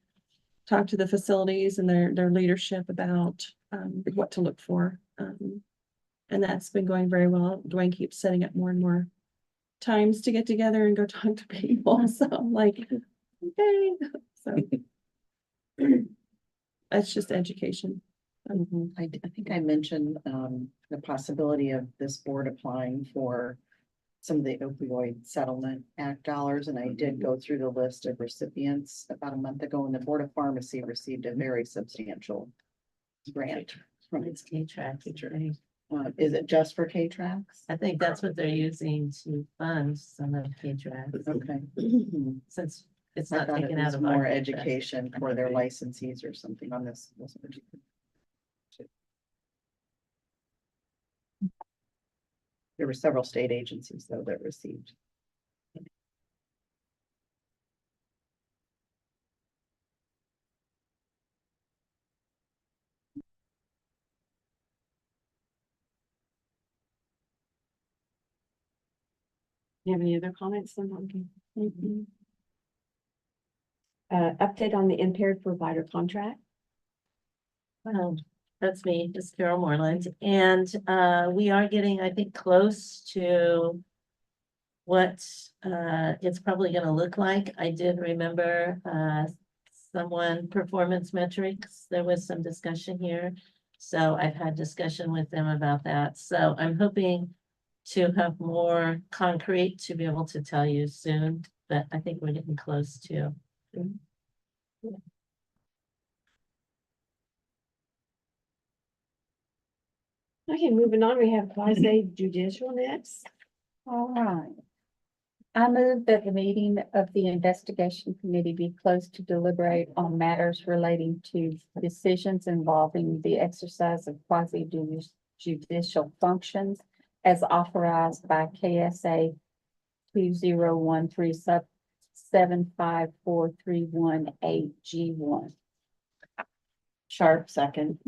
talk to the facilities and their leadership about what to look for. And that's been going very well. Dwayne keeps setting up more and more times to get together and go talk to people. So I'm like, okay. So it's just education. I think I mentioned the possibility of this board applying for some of the opioid settlement act dollars, and I did go through the list of recipients about a month ago, and the Board of Pharmacy received a very substantial grant from It's K-Track. is it just for K-Tracks? I think that's what they're using to fund some of K-Track, Okay. since it's I not thought it taken out was of more our K-Track. education for their licensees or something on this particular. There were several state agencies though that received. You have any other comments? Update on the impaired provider contract. That's me, it's Carol Moreland, and we are getting, I think, close to what it's probably gonna look like. I did remember someone performance metrics, there was some discussion here. So I've had discussion with them about that, so I'm hoping to have more concrete to be able to tell you soon, but I think we're getting close to. Okay, moving on, we have quasi judicial next. All right. I move that the meeting of the investigation committee be closed to deliberate on matters relating to decisions involving the exercise of quasi judicial functions as authorized by KSA 2013 sub 75431A G1. Sharp second.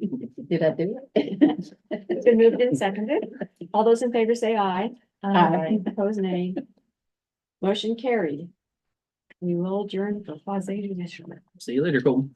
Did I do it? It's been moved and seconded. All those in favor say aye. Aye. Opposed, nay. Motion carried. We will adjourn for quasi judicial. See you later, Colton.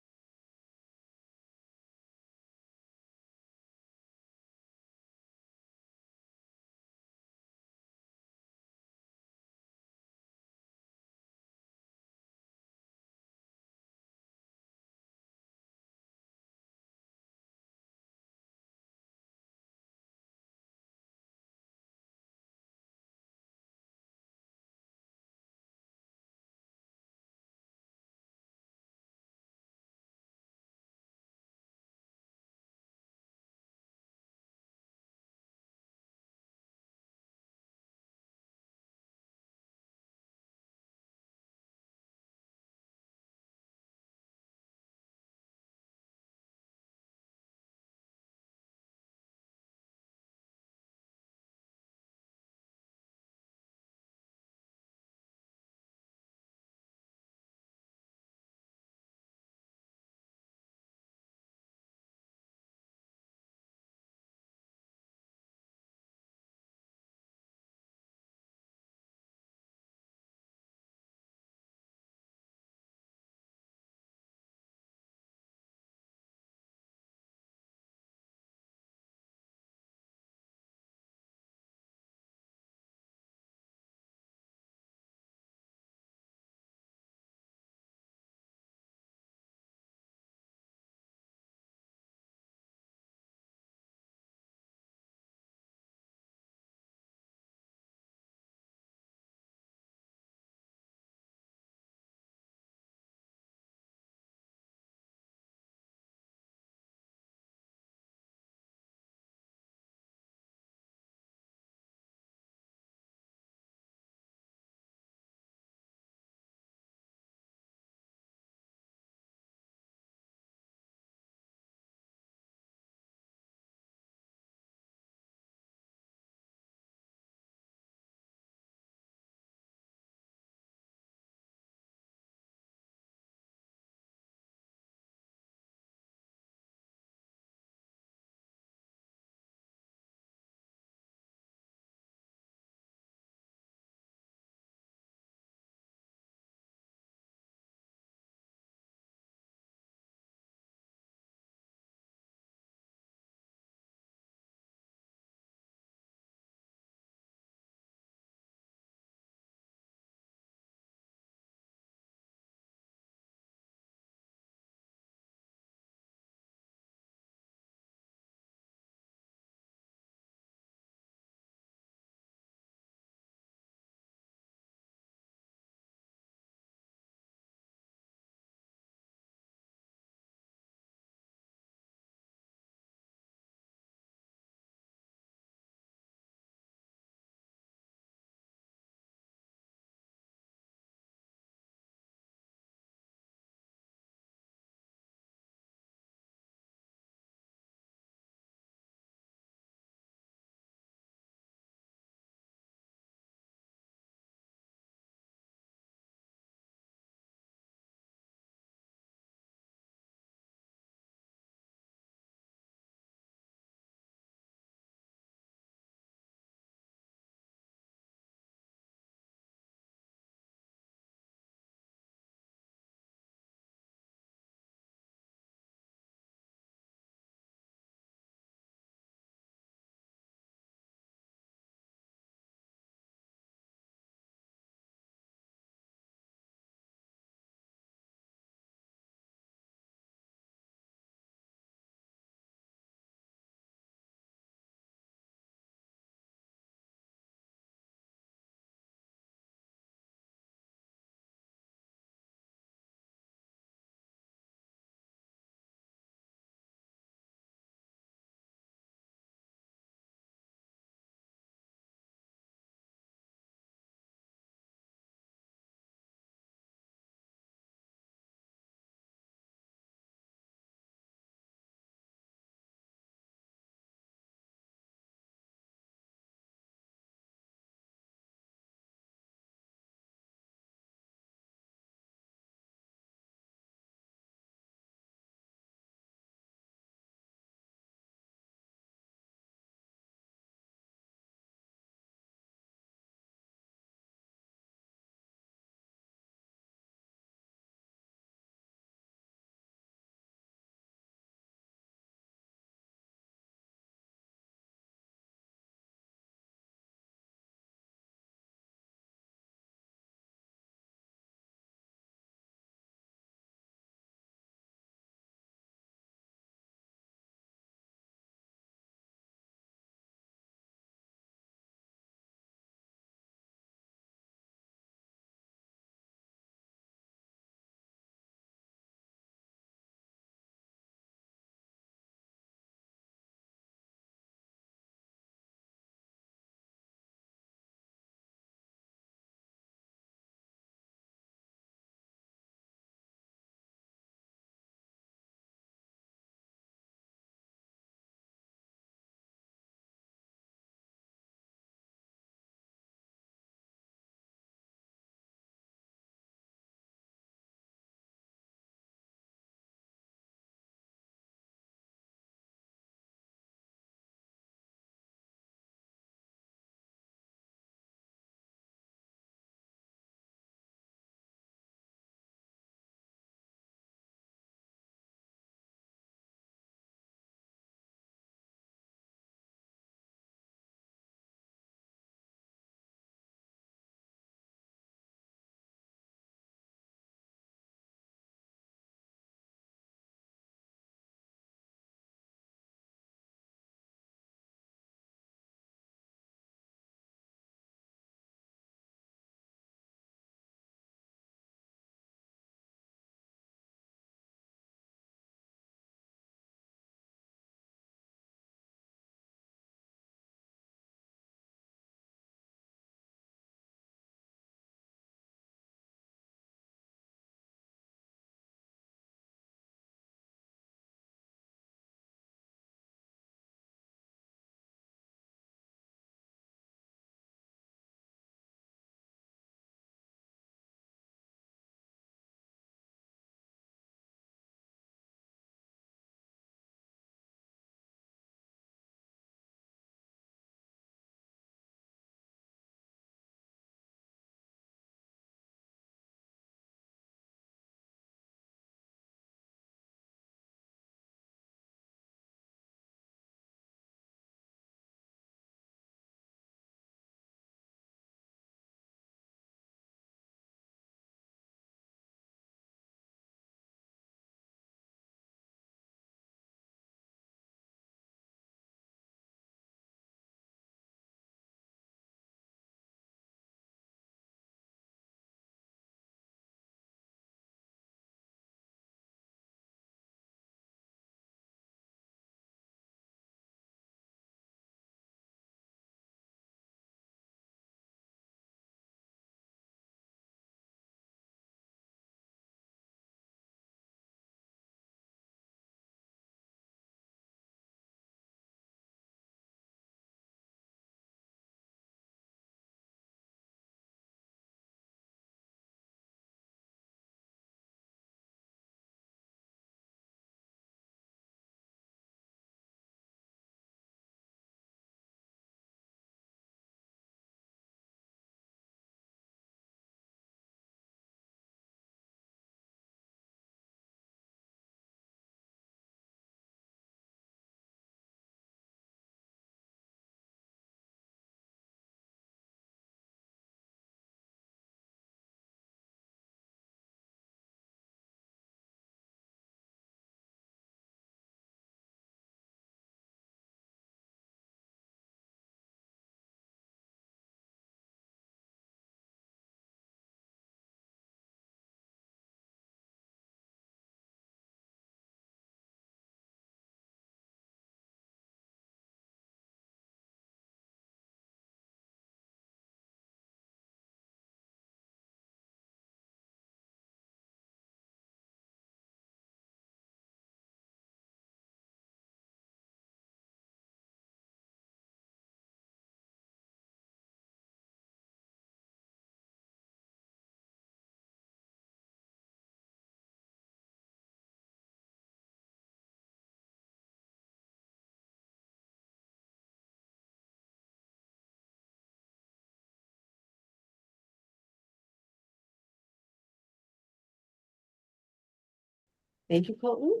Thank you, Colton.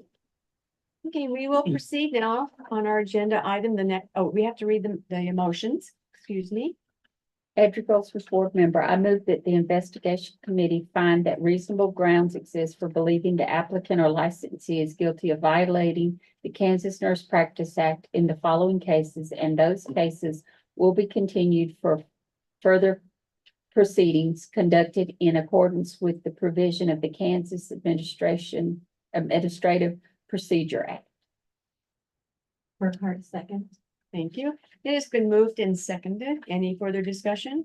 Okay, we will proceed now on our agenda item, the next, oh, we have to read the emotions, excuse me. Edric Goldsmith, board member, I move that the investigation committee find that reasonable grounds exist for believing the applicant or licensee is guilty of violating the Kansas Nurse Practice Act in the following cases, and those cases will be continued for further proceedings conducted in accordance with the provision of the Kansas Administrative Procedure Act. Burkhart, second. Thank you. It has been moved and seconded. Any further discussion?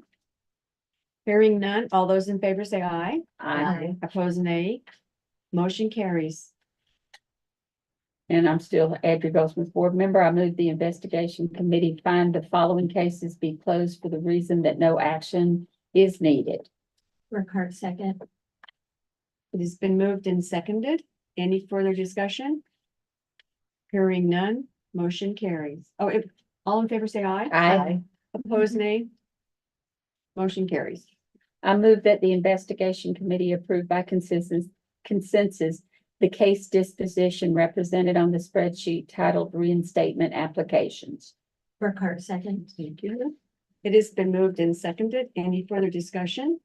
Hearing none, all those in favor say aye. Aye. Opposed, nay. Motion carries. And I'm still Edric Goldsmith, board member. I move the investigation committee find the following cases be closed for the reason that no action is needed. Burkhart, second. It has been moved and seconded. Any further discussion? Hearing none, motion carries. Oh, all in favor say aye. Aye. Opposed, nay. Motion carries. I move that the investigation committee approve by consensus the case disposition represented on the spreadsheet titled reinstatement applications. Burkhart, second. Thank you. It has been moved and seconded. Any further discussion?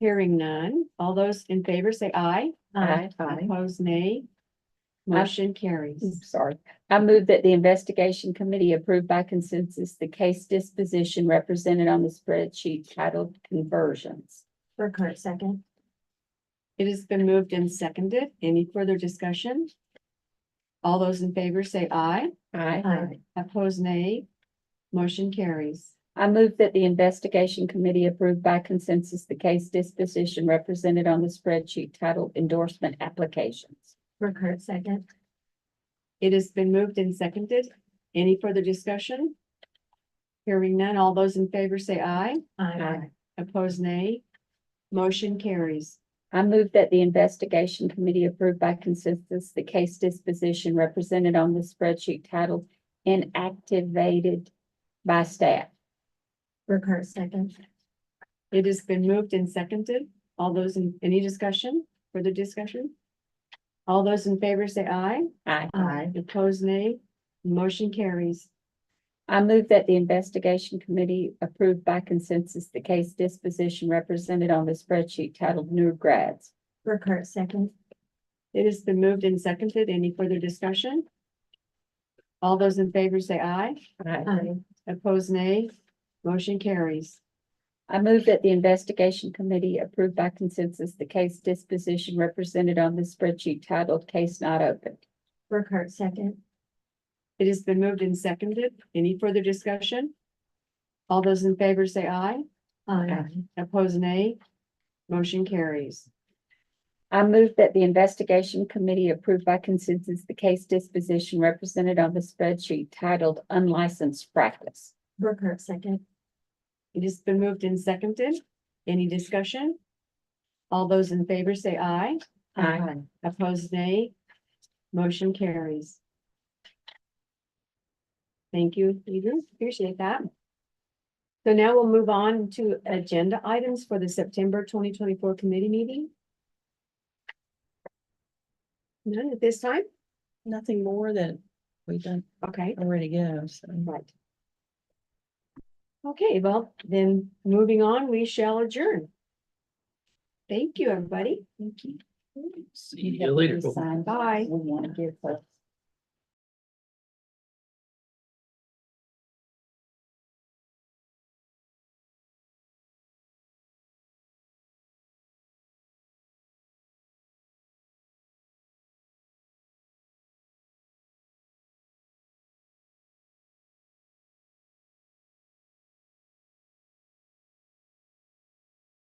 Hearing none. All those in favor say aye. Aye. Opposed, nay. Motion carries. Sorry. I move that the investigation committee approve by consensus the case disposition represented on the spreadsheet titled conversions. Burkhart, second. It has been moved and seconded. Any further discussion? All those in favor say aye. Aye. Aye. Opposed, nay. Motion carries. I move that the investigation committee approve by consensus the case disposition represented on the spreadsheet titled endorsement applications. Burkhart, second. It has been moved and seconded. Any further discussion? Hearing none, all those in favor say aye. Aye. Opposed, nay. Motion carries. I move that the investigation committee approve by consensus the case disposition represented on the spreadsheet titled inactivated by staff. Burkhart, second. It has been moved and seconded. All those in, any discussion, further discussion? All those in favor say aye. Aye. Aye. Opposed, nay. Motion carries. I move that the investigation committee approve by consensus the case disposition represented on the spreadsheet titled new grads. Burkhart, second. It has been moved and seconded. Any further discussion? All those in favor say aye. Aye. Opposed, nay. Motion carries. I move that the investigation committee approve by consensus the case disposition represented on the spreadsheet titled case not opened. Burkhart, second. It has been moved and seconded. Any further discussion? All those in favor say aye. Aye. Opposed, nay. Motion carries. I move that the investigation committee approve by consensus the case disposition represented on the spreadsheet titled unlicensed practice. Burkhart, second. It has been moved and seconded. Any discussion? All those in favor say aye. Aye. Opposed, nay. Motion carries. Thank you, Adrian. Appreciate that. So now we'll move on to agenda items for the September 2024 committee meeting. None at this time? Nothing more that we've done Okay, already go, so. right. Okay, well, then moving on, we shall adjourn. Thank you, everybody. Thank you. See you later. Sign. Bye. We want to give her